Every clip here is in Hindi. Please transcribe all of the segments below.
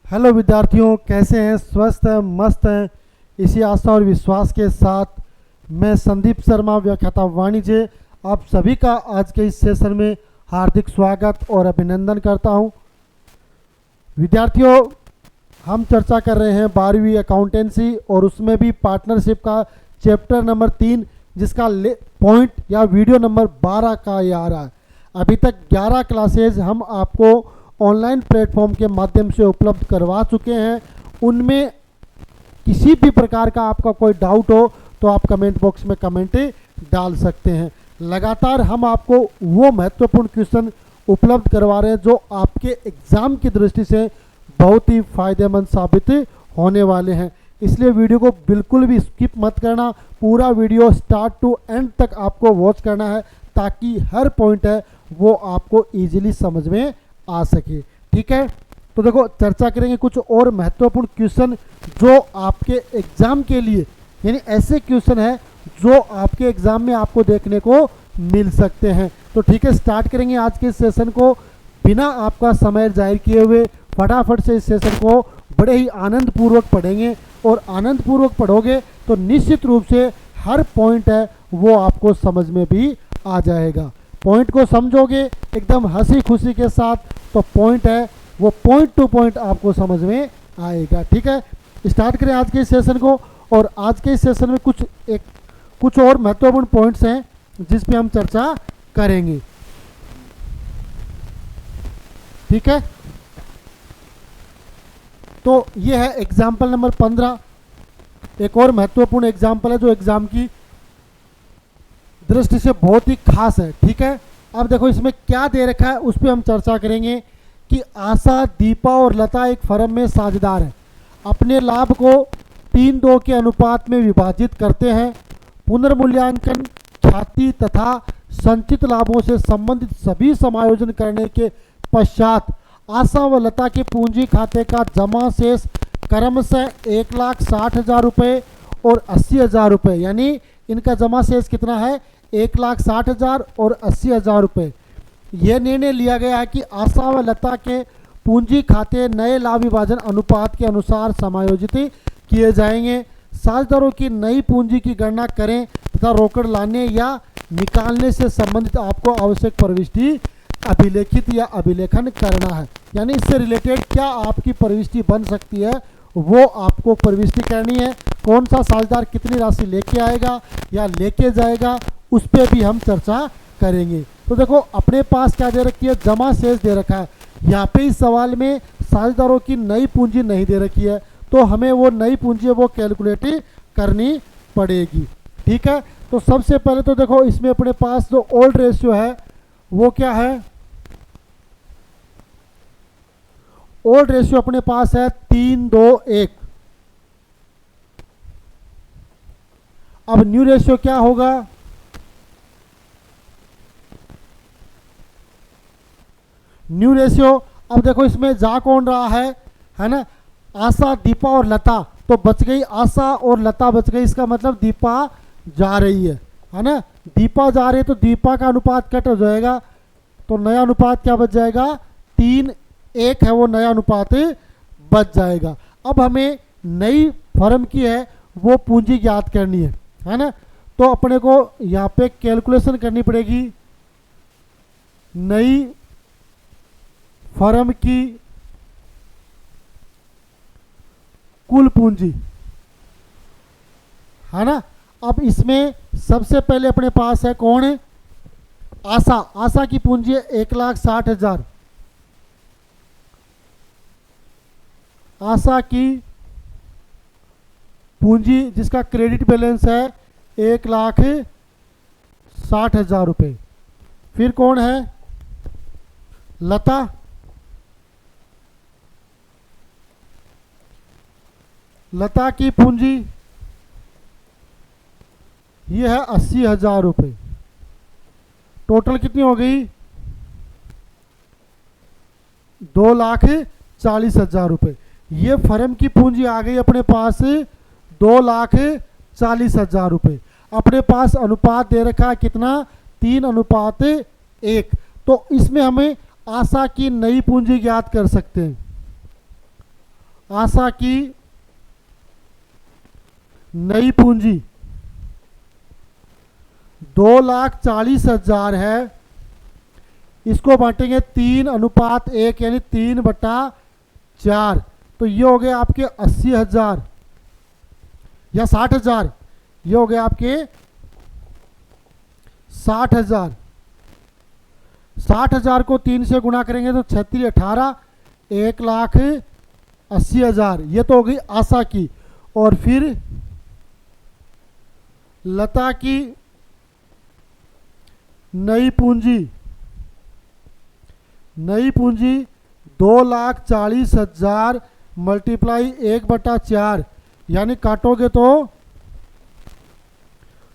हेलो विद्यार्थियों, कैसे हैं? स्वस्थ हैं, मस्त हैं? इसी आशा और विश्वास के साथ मैं संदीप शर्मा, व्याख्याता वाणिज्य, आप सभी का आज के इस सेशन में हार्दिक स्वागत और अभिनंदन करता हूं। विद्यार्थियों, हम चर्चा कर रहे हैं 12वीं अकाउंटेंसी और उसमें भी पार्टनरशिप का चैप्टर नंबर 3, जिसका पॉइंट या वीडियो नंबर 12 का ये आ रहा है। अभी तक 11 क्लासेज हम आपको ऑनलाइन प्लेटफॉर्म के माध्यम से उपलब्ध करवा चुके हैं। उनमें किसी भी प्रकार का आपका कोई डाउट हो तो आप कमेंट बॉक्स में कमेंट डाल सकते हैं। लगातार हम आपको वो महत्वपूर्ण क्वेश्चन उपलब्ध करवा रहे हैं जो आपके एग्ज़ाम की दृष्टि से बहुत ही फायदेमंद साबित होने वाले हैं। इसलिए वीडियो को बिल्कुल भी स्किप मत करना, पूरा वीडियो स्टार्ट टू एंड तक आपको वॉच करना है ताकि हर पॉइंट है वो आपको ईजिली समझ में आ सके। ठीक है, तो देखो चर्चा करेंगे कुछ और महत्वपूर्ण क्वेश्चन जो आपके एग्जाम के लिए, यानी ऐसे क्वेश्चन है जो आपके एग्जाम में आपको देखने को मिल सकते हैं। तो ठीक है, स्टार्ट करेंगे आज के सेशन को बिना आपका समय जाहिर किए हुए। फटाफट से इस सेशन को बड़े ही आनंद पूर्वक पढ़ेंगे और आनंद पूर्वक पढ़ोगे तो निश्चित रूप से हर पॉइंट है वो आपको समझ में भी आ जाएगा। पॉइंट को समझोगे एकदम हंसी खुशी के साथ तो पॉइंट है वो पॉइंट टू पॉइंट आपको समझ में आएगा। ठीक है, स्टार्ट करें आज के इस सेशन को। और आज के इस सेशन में कुछ और महत्वपूर्ण पॉइंट्स हैं जिस पे हम चर्चा करेंगे। ठीक है, तो ये है एग्जाम्पल नंबर 15। एक और महत्वपूर्ण एग्जाम्पल है जो एग्जाम की दृष्टि से बहुत ही खास है। ठीक है, अब देखो इसमें क्या दे रखा है उस पर हम चर्चा करेंगे कि आशा, दीपा और लता एक फर्म में साझेदार है। अपने लाभ को 3:2 के अनुपात में विभाजित करते हैं। पुनर्मूल्यांकन, ख्याति तथा संचित लाभों से संबंधित सभी समायोजन करने के पश्चात आशा व लता के पूंजी खाते का जमा शेष क्रमशः 1,60,000 रुपये और 80,000 रुपये, यानी इनका जमा शेष कितना है? 1,60,000 और 80,000 रुपये। यह निर्णय लिया गया है कि आशा व लता के पूंजी खाते नए लाभ विभाजन अनुपात के अनुसार समायोजित किए जाएंगे। साझेदारों की नई पूंजी की गणना करें तथा रोकड़ लाने या निकालने से संबंधित आपको आवश्यक प्रविष्टि अभिलेखित या अभिलेखन करना है। यानी इससे रिलेटेड क्या आपकी प्रविष्टि बन सकती है वो आपको प्रविष्टि करनी है। कौन सा साझेदार कितनी राशि लेके आएगा या लेके जाएगा उस पर भी हम चर्चा करेंगे। तो देखो अपने पास क्या दे रखी है? जमा शेष दे रखा है। यहाँ पे इस सवाल में साझेदारों की नई पूंजी नहीं दे रखी है तो हमें वो नई पूंजी वो कैलकुलेट करनी पड़ेगी। ठीक है, तो सबसे पहले तो देखो इसमें अपने पास जो ओल्ड रेशियो है वो क्या है? ओल्ड रेशियो अपने पास है 3:2:1। अब न्यू रेशियो क्या होगा? न्यू रेशियो, अब देखो इसमें जा कौन रहा है ना? आशा, दीपा और लता। तो बच गई आशा और लता बच गई, इसका मतलब दीपा जा रही है ना? दीपा जा रही है तो दीपा का अनुपात कट हो जाएगा तो नया अनुपात क्या बच जाएगा? 3:1 है वो नया अनुपात बच जाएगा। अब हमें नई फर्म की है वो पूंजी ज्ञात करनी है ना? तो अपने को यहाँ पे कैलकुलेशन करनी पड़ेगी। नई फर्म की कुल पूंजी है ना? अब इसमें सबसे पहले अपने पास है कौन है? आशा। आशा की पूंजी है 1,60,000। आशा की पूंजी जिसका क्रेडिट बैलेंस है 1,60,000 रुपये। फिर कौन है? लता। लता की पूंजी ये है 80,000 रुपये। टोटल कितनी हो गई? 2,40,000 रुपये। ये फर्म की पूंजी आ गई अपने पास 2,40,000 रुपये। अपने पास अनुपात दे रखा है कितना? 3:1। तो इसमें हमें आशा की नई पूंजी ज्ञात कर सकते हैं। आशा की नई पूंजी 2,40,000 है। इसको बांटेंगे 3:1 यानी 3/4। तो ये हो गए आपके 80,000 या 60,000। ये हो गए आपके 60,000। 60,000 को 3 से गुणा करेंगे तो 36 18 1,80,000। ये तो हो गई आशा की। और फिर लता की नई पूंजी 2,40,000 मल्टीप्लाई 1/4 यानी काटोगे तो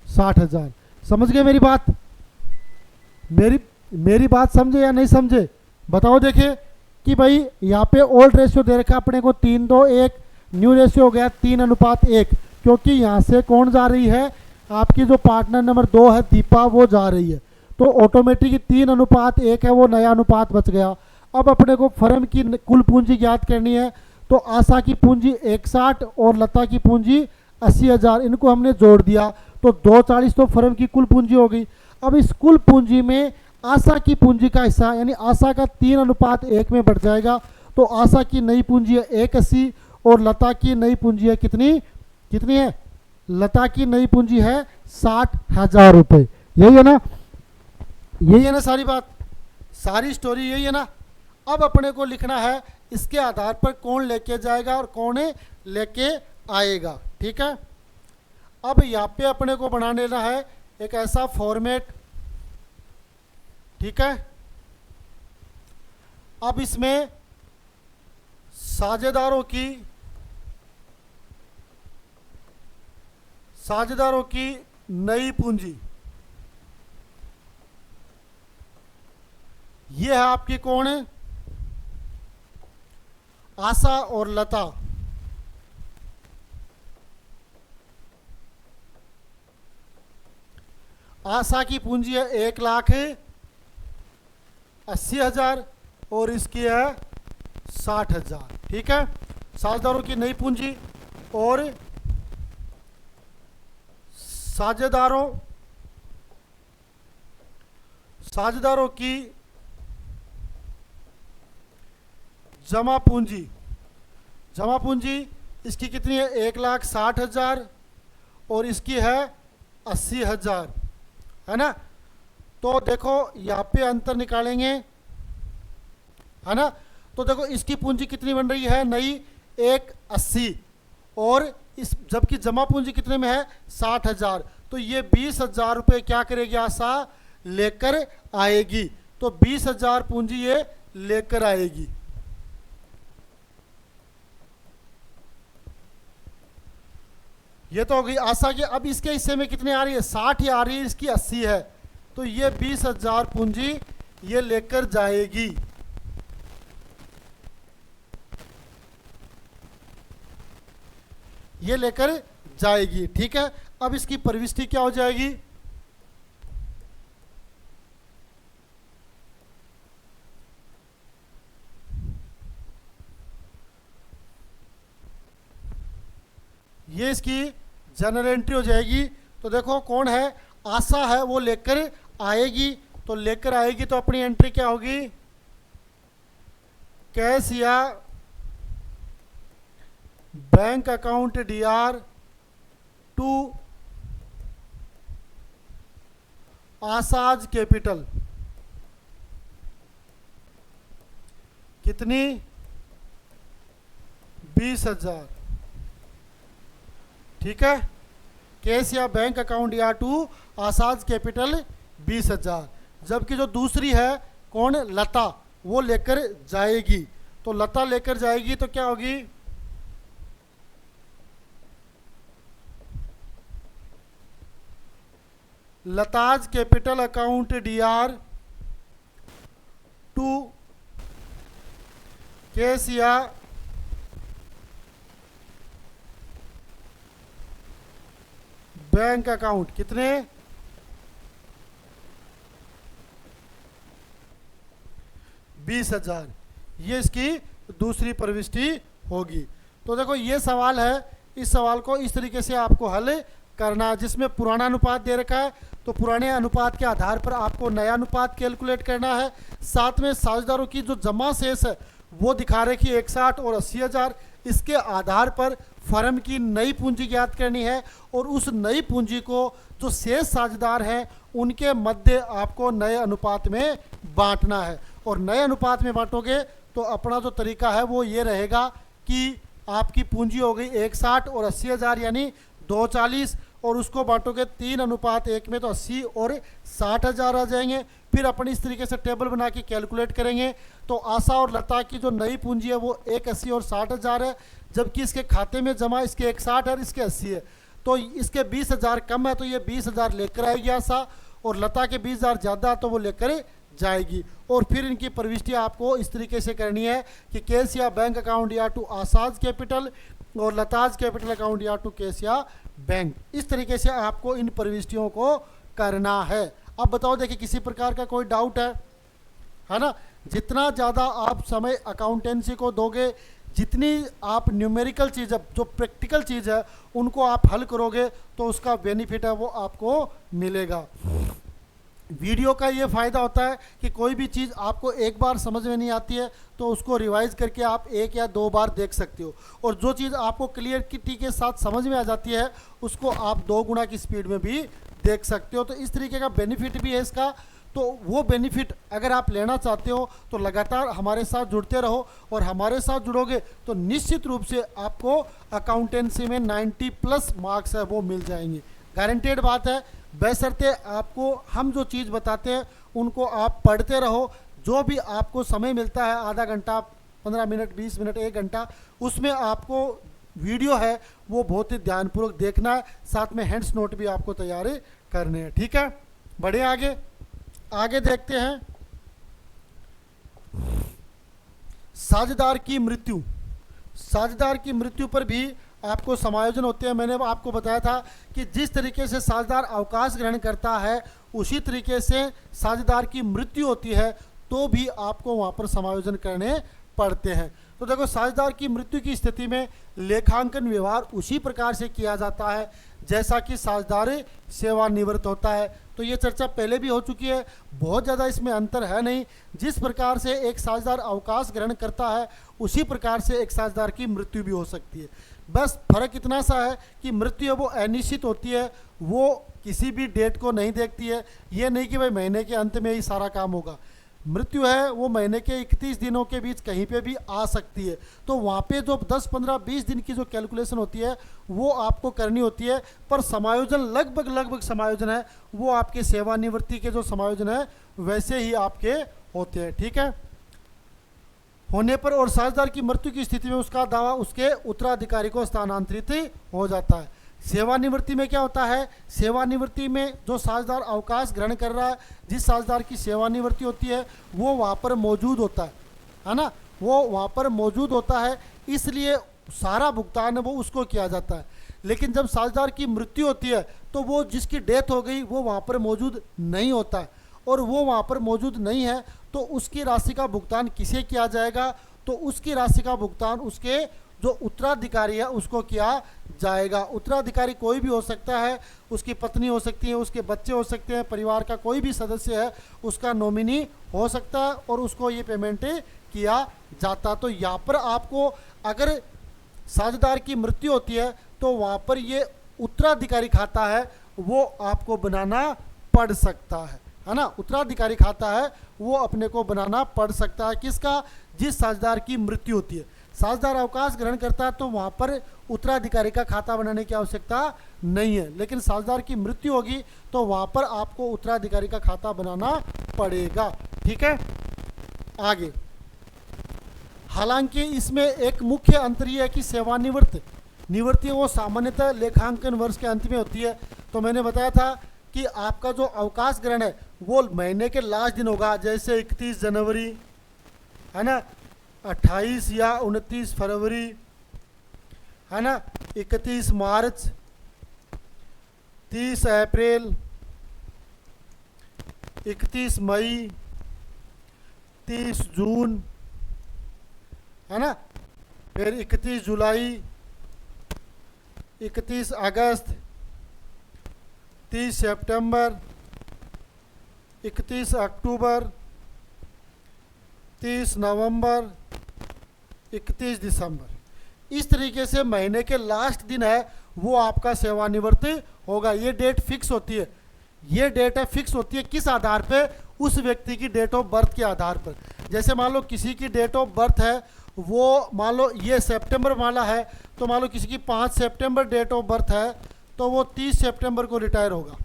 60,000। समझ गए मेरी बात? मेरी बात समझे या नहीं समझे बताओ। देखिए कि भाई यहाँ पे ओल्ड रेशियो दे रखा अपने को 3:2:1, न्यू रेशियो हो गया 3:1, क्योंकि यहाँ से कौन जा रही है, आपकी जो पार्टनर नंबर 2 है दीपा, वो जा रही है। तो ऑटोमेटिक 3:1 है, वो नया अनुपात बच गया। अब अपने को फर्म की कुल पूंजी ज्ञात करनी है। तो आशा की पूंजी 61 और लता की पूंजी 80,000, इनको हमने जोड़ दिया तो 240 तो फर्म की कुल पूंजी हो गई। अब इस कुल पूंजी में आशा की पूंजी का हिस्सा यानी आशा का 3:1 में बढ़ जाएगा। तो आशा की नई पूंजी है 180 और लता की नई पूंजी है कितनी है? लता की नई पूंजी है 60,000 रुपये। यही है ना? यही है ना सारी बात, सारी स्टोरी यही है ना। अब अपने को लिखना है इसके आधार पर कौन लेके जाएगा और कौन लेके आएगा। ठीक है, अब यहाँ पे अपने को बना लेना है एक ऐसा फॉर्मेट। ठीक है, अब इसमें साझेदारों की नई पूंजी, ये है आपकी कौन है? आशा और लता। आशा की पूंजी है 1,80,000 और इसकी है 60,000। ठीक है, साझेदारों की नई पूंजी और साझेदारों की जमा पूंजी इसकी कितनी है? 1,60,000 और इसकी है 80,000, है ना। तो देखो यहाँ पे अंतर निकालेंगे, है ना। तो देखो इसकी पूंजी कितनी बन रही है नई? 180 और इस जबकि जमा पूंजी कितने में है? 60,000। तो ये 20,000 रुपये क्या करेगी? आशा लेकर आएगी। तो 20,000 पूंजी ये लेकर आएगी। ये तो हो गई आशा की। अब इसके हिस्से में कितनी आ रही है? 60 ही आ रही है, इसकी 80 है। तो ये 20,000 पूंजी ये लेकर जाएगी। ये लेकर जाएगी। ठीक है, अब इसकी प्रविष्टि क्या हो जाएगी? ये इसकी जनरल एंट्री हो जाएगी। तो देखो कौन है? आशा है, वो लेकर आएगी। तो लेकर आएगी तो अपनी एंट्री क्या होगी? कैश या bank account DR to Asha's capital. कितनी? 20,000। ठीक है, कैश या बैंक अकाउंट या टू आशाज कैपिटल 20,000। जबकि जो दूसरी है कौन? लता, वो लेकर जाएगी। तो लता लेकर जाएगी तो क्या होगी? Lata's capital account DR to cash या बैंक अकाउंट। कितने? 20,000। ये इसकी दूसरी प्रविष्टि होगी। तो देखो ये सवाल है, इस सवाल को इस तरीके से आपको हल करना है, जिसमें पुराना अनुपात दे रखा है तो पुराने अनुपात के आधार पर आपको नया अनुपात कैलकुलेट करना है। साथ में साझेदारों की जो जमा शेष है वो दिखा रहे कि 61 और 80,000, इसके आधार पर फर्म की नई पूंजी ज्ञात करनी है और उस नई पूंजी को जो शेष साझेदार हैं उनके मध्य आपको नए अनुपात में बांटना है। और नए अनुपात में बांटोगे तो अपना जो तरीका है वो ये रहेगा कि आपकी पूंजी हो गई 61 और 80,000 यानी 240, और उसको बांटोगे 3:1 में तो 80 और 60,000 आ जाएंगे। फिर अपन इस तरीके से टेबल बना के कैलकुलेट करेंगे तो आशा और लता की जो नई पूंजी है वो 80 और 60,000 है, जबकि इसके खाते में जमा इसके 61 है, इसके 80 है, तो इसके 20,000 कम है तो ये 20,000 लेकर आएगी आशा, और लता के 20,000 ज़्यादा तो वो लेकर जाएगी। और फिर इनकी प्रविष्टि आपको इस तरीके से करनी है कि केस या बैंक अकाउंट या टू आसाज कैपिटल और लताज कैपिटल अकाउंट या टू केस या बैंक, इस तरीके से आपको इन प्रविष्टियों को करना है। अब बताओ, देखिए किसी प्रकार का कोई डाउट है ना? जितना ज़्यादा आप समय अकाउंटेंसी को दोगे, जितनी आप न्यूमेरिकल चीज़ है, जो प्रैक्टिकल चीज़ है उनको आप हल करोगे तो उसका बेनिफिट है वो आपको मिलेगा। वीडियो का ये फ़ायदा होता है कि कोई भी चीज़ आपको एक बार समझ में नहीं आती है तो उसको रिवाइज करके आप 1 या 2 बार देख सकते हो, और जो चीज़ आपको क्लियरिटी के साथ समझ में आ जाती है उसको आप 2 गुना की स्पीड में भी देख सकते हो। तो इस तरीके का बेनिफिट भी है इसका। तो वो बेनिफिट अगर आप लेना चाहते हो तो लगातार हमारे साथ जुड़ते रहो, और हमारे साथ जुड़ोगे तो निश्चित रूप से आपको अकाउंटेंसी में 90+ मार्क्स है वो मिल जाएंगे, गारंटेड बात है। बशर्ते आपको हम जो चीज़ बताते हैं उनको आप पढ़ते रहो। जो भी आपको समय मिलता है, आधा घंटा, 15 मिनट, 20 मिनट, 1 घंटा, उसमें आपको वीडियो है वो बहुत ही ध्यानपूर्वक देखना है, साथ में हैंड्स नोट भी आपको तैयार करने हैं। ठीक है, बढ़े आगे। आगे देखते हैं साझेदार की मृत्यु। साझेदार की मृत्यु पर भी आपको समायोजन होते हैं। मैंने आपको बताया था कि जिस तरीके से साझेदार अवकाश ग्रहण करता है उसी तरीके से साझेदार की मृत्यु होती है तो भी आपको वहाँ पर समायोजन करने पड़ते हैं। तो देखो, साझेदार की मृत्यु की स्थिति में लेखांकन व्यवहार उसी प्रकार से किया जाता है जैसा कि साझेदार सेवानिवृत्त होता है। तो ये चर्चा पहले भी हो चुकी है, बहुत ज़्यादा इसमें अंतर है नहीं। जिस प्रकार से एक साझेदार अवकाश ग्रहण करता है उसी प्रकार से एक साझेदार की मृत्यु भी हो सकती है। बस फर्क इतना सा है कि मृत्यु है वो अनिश्चित होती है, वो किसी भी डेट को नहीं देखती है। ये नहीं कि भाई महीने के अंत में ही सारा काम होगा। मृत्यु है वो महीने के 31 दिनों के बीच कहीं पे भी आ सकती है। तो वहाँ पे जो 10, 15, 20 दिन की जो कैलकुलेशन होती है वो आपको करनी होती है, पर समायोजन लगभग समायोजन है वो आपके सेवानिवृत्ति के जो समायोजन है वैसे ही आपके होते हैं। ठीक है, होने पर और साझेदार की मृत्यु की स्थिति में उसका दावा उसके उत्तराधिकारी को स्थानांतरित हो जाता है। सेवानिवृत्ति में क्या होता है? सेवानिवृत्ति में जो साझेदार अवकाश ग्रहण कर रहा है, जिस साझेदार की सेवानिवृत्ति होती है वो वहाँ पर मौजूद होता है ना, वो वहाँ पर मौजूद होता है, इसलिए सारा भुगतान वो उसको किया जाता है। लेकिन जब साझेदार की मृत्यु होती है तो वो जिसकी डेथ हो गई वो वहाँ पर मौजूद नहीं होता है, और वो वहाँ पर मौजूद नहीं है तो उसकी राशि का भुगतान किसे किया जाएगा? तो उसकी राशि का भुगतान उसके जो उत्तराधिकारी है उसको किया जाएगा। उत्तराधिकारी कोई भी हो सकता है, उसकी पत्नी हो सकती है, उसके बच्चे हो सकते हैं, परिवार का कोई भी सदस्य है उसका नॉमिनी हो सकता है, और उसको ये पेमेंट किया जाता। तो यहाँ पर आपको अगर साझेदार की मृत्यु होती है तो वहाँ पर ये उत्तराधिकारी खाता है वो आपको बनाना पड़ सकता है ना। उत्तराधिकारी खाता है वो अपने को बनाना पड़ सकता है। किसका? जिस साझेदार की मृत्यु होती है। साझेदार अवकाश ग्रहण करता है तो वहाँ पर उत्तराधिकारी का खाता बनाने की आवश्यकता नहीं है, लेकिन साझेदार की मृत्यु होगी तो वहाँ पर आपको उत्तराधिकारी का खाता बनाना पड़ेगा। ठीक है, आगे। हालांकि इसमें एक मुख्य अंतर यह है कि निवृत्ति वो सामान्यतः लेखांकन वर्ष के अंत में होती है। तो मैंने बताया था कि आपका जो अवकाश ग्रहण है वो महीने के लास्ट दिन होगा, जैसे 31 जनवरी है ना, 28 या 29 फरवरी है ना, 31 मार्च, 30 अप्रैल, 31 मई, 30 जून है ना, फिर 31 जुलाई, 31 अगस्त, 30 सितंबर, 31 अक्टूबर, 30 नवंबर, 31 दिसंबर। इस तरीके से महीने के लास्ट दिन है वो आपका सेवानिवृत्ति होगा। ये डेट फिक्स होती है, ये डेट है फिक्स होती है किस आधार पे? उस व्यक्ति की डेट ऑफ बर्थ के आधार पर। जैसे मान लो किसी की डेट ऑफ बर्थ है वो मान लो ये सितंबर वाला है, तो मान लो किसी की 5 सितंबर डेट ऑफ बर्थ है तो वो 30 सितंबर को रिटायर होगा,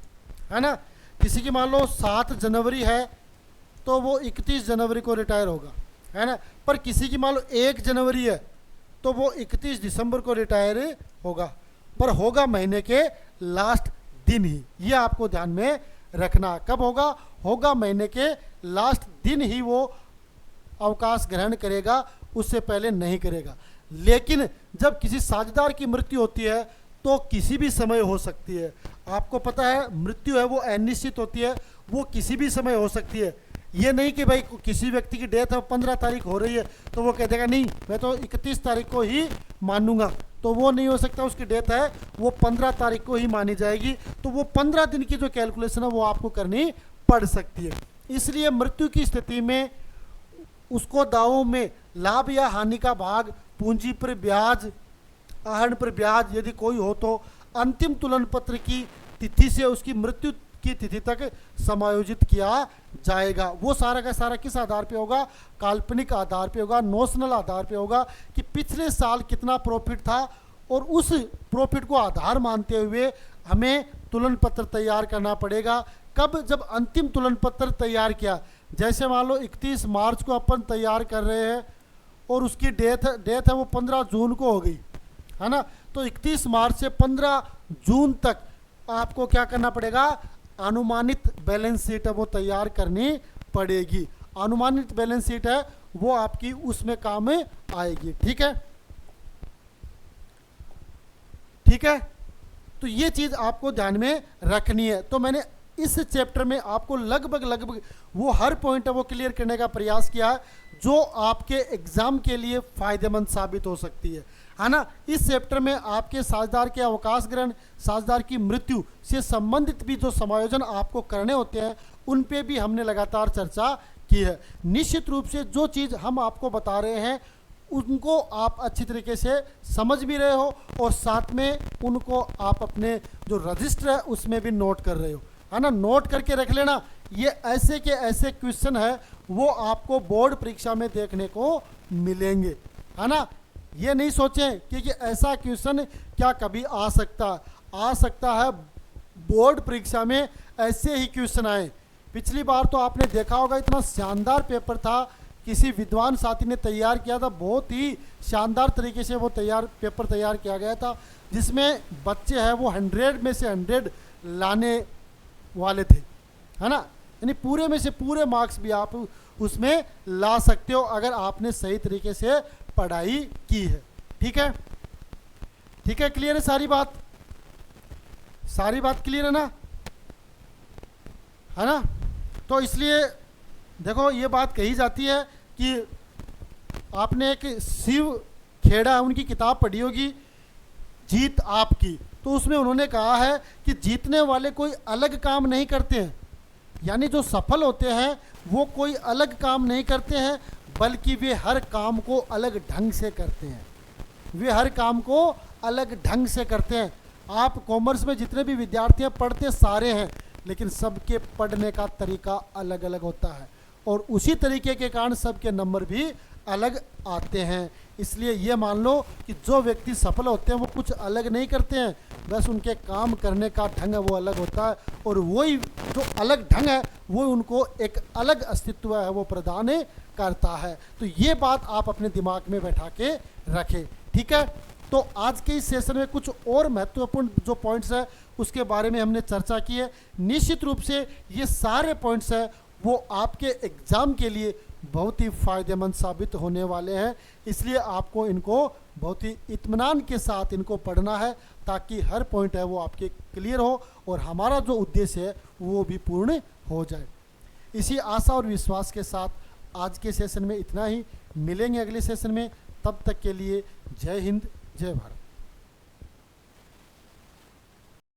है ना। किसी की मान लो 7 जनवरी है तो वो 31 जनवरी को रिटायर होगा, है ना। पर किसी की मान लो 1 जनवरी है तो वो 31 दिसंबर को रिटायर होगा, पर होगा महीने के लास्ट दिन ही। ये आपको ध्यान में रखना, कब होगा? होगा महीने के लास्ट दिन ही वो अवकाश ग्रहण करेगा, उससे पहले नहीं करेगा। लेकिन जब किसी साझेदार की मृत्यु होती है तो किसी भी समय हो सकती है। आपको पता है मृत्यु है वो अनिश्चित होती है, वो किसी भी समय हो सकती है। ये नहीं कि भाई किसी व्यक्ति की डेथ है 15 तारीख हो रही है तो वो कह देगा नहीं मैं तो 31 तारीख को ही मानूंगा, तो वो नहीं हो सकता। उसकी डेथ है वो 15 तारीख को ही मानी जाएगी, तो वो 15 दिन की जो कैलकुलेशन है वो आपको करनी पड़ सकती है। इसलिए मृत्यु की स्थिति में उसको दावों में लाभ या हानि का भाग, पूंजी पर ब्याज, आहरण पर ब्याज यदि कोई हो तो अंतिम तुलन पत्र की तिथि से उसकी मृत्यु की तिथि तक समायोजित किया जाएगा। वो सारा का सारा किस आधार पे होगा? काल्पनिक आधार पे होगा, नोशनल आधार पे होगा कि पिछले साल कितना प्रॉफिट था और उस प्रॉफिट को आधार मानते हुए हमें तुलन पत्र तैयार करना पड़ेगा। कब? जब अंतिम तुलन पत्र तैयार किया। जैसे मान लो 31 मार्च को अपन तैयार कर रहे हैं और उसकी डेथ है वो 15 जून को हो गई, है ना। तो 31 मार्च से 15 जून तक आपको क्या करना पड़ेगा? अनुमानित बैलेंस शीट है वो तैयार करनी पड़ेगी। अनुमानित बैलेंस शीट है वो आपकी उसमें काम में आएगी, ठीक है, ठीक है। तो ये चीज आपको ध्यान में रखनी है। तो मैंने इस चैप्टर में आपको लगभग वो हर पॉइंट है वो क्लियर करने का प्रयास किया जो आपके एग्जाम के लिए फायदेमंद साबित हो सकती है ना। इस चैप्टर में आपके साझेदार के अवकाश ग्रहण, साझेदार की मृत्यु से संबंधित भी जो समायोजन आपको करने होते हैं उन पे भी हमने लगातार चर्चा की है। निश्चित रूप से जो चीज़ हम आपको बता रहे हैं उनको आप अच्छी तरीके से समझ भी रहे हो और साथ में उनको आप अपने जो रजिस्टर है उसमें भी नोट कर रहे हो, है ना। नोट करके रख लेना। ये ऐसे के ऐसे क्वेश्चन है वो आपको बोर्ड परीक्षा में देखने को मिलेंगे, है ना। ये नहीं सोचें कि ऐसा क्वेश्चन क्या कभी आ सकता है बोर्ड परीक्षा में ऐसे ही क्वेश्चन आए। पिछली बार तो आपने देखा होगा इतना शानदार पेपर था, किसी विद्वान साथी ने तैयार किया था, बहुत ही शानदार तरीके से वो पेपर तैयार किया गया था जिसमें बच्चे हैं वो 100 में से 100 लाने वाले थे, है ना। यानी पूरे में से पूरे मार्क्स भी आप उसमें ला सकते हो अगर आपने सही तरीके से पढ़ाई की है, ठीक है, ठीक है। क्लियर है सारी बात क्लियर है ना, है ना। तो इसलिए देखो ये बात कही जाती है कि आपने एक शिव खेड़ा उनकी किताब पढ़ी होगी जीत आपकी, तो उसमें उन्होंने कहा है कि जीतने वाले कोई अलग काम नहीं करते हैं, यानी जो सफल होते हैं वो कोई अलग काम नहीं करते हैं बल्कि वे हर काम को अलग ढंग से करते हैं, वे हर काम को अलग ढंग से करते हैं। आप कॉमर्स में जितने भी विद्यार्थी हैं पढ़ते सारे हैं लेकिन सबके पढ़ने का तरीका अलग अलग होता है और उसी तरीके के कारण सबके नंबर भी अलग आते हैं। इसलिए ये मान लो कि जो व्यक्ति सफल होते हैं वो कुछ अलग नहीं करते हैं, बस उनके काम करने का ढंग है वो अलग होता है और वही जो अलग ढंग है वो उनको एक अलग अस्तित्व है वो प्रदान करता है। तो ये बात आप अपने दिमाग में बैठा के रखें, ठीक है। तो आज के इस सेशन में कुछ और महत्वपूर्ण जो पॉइंट्स है उसके बारे में हमने चर्चा की है। निश्चित रूप से ये सारे पॉइंट्स है वो आपके एग्ज़ाम के लिए बहुत ही फ़ायदेमंद साबित होने वाले हैं, इसलिए आपको इनको बहुत ही इत्मीनान के साथ इनको पढ़ना है ताकि हर पॉइंट है वो आपके क्लियर हो और हमारा जो उद्देश्य है वो भी पूर्ण हो जाए। इसी आशा और विश्वास के साथ आज के सेशन में इतना ही, मिलेंगे अगले सेशन में। तब तक के लिए जय हिंद, जय भारत।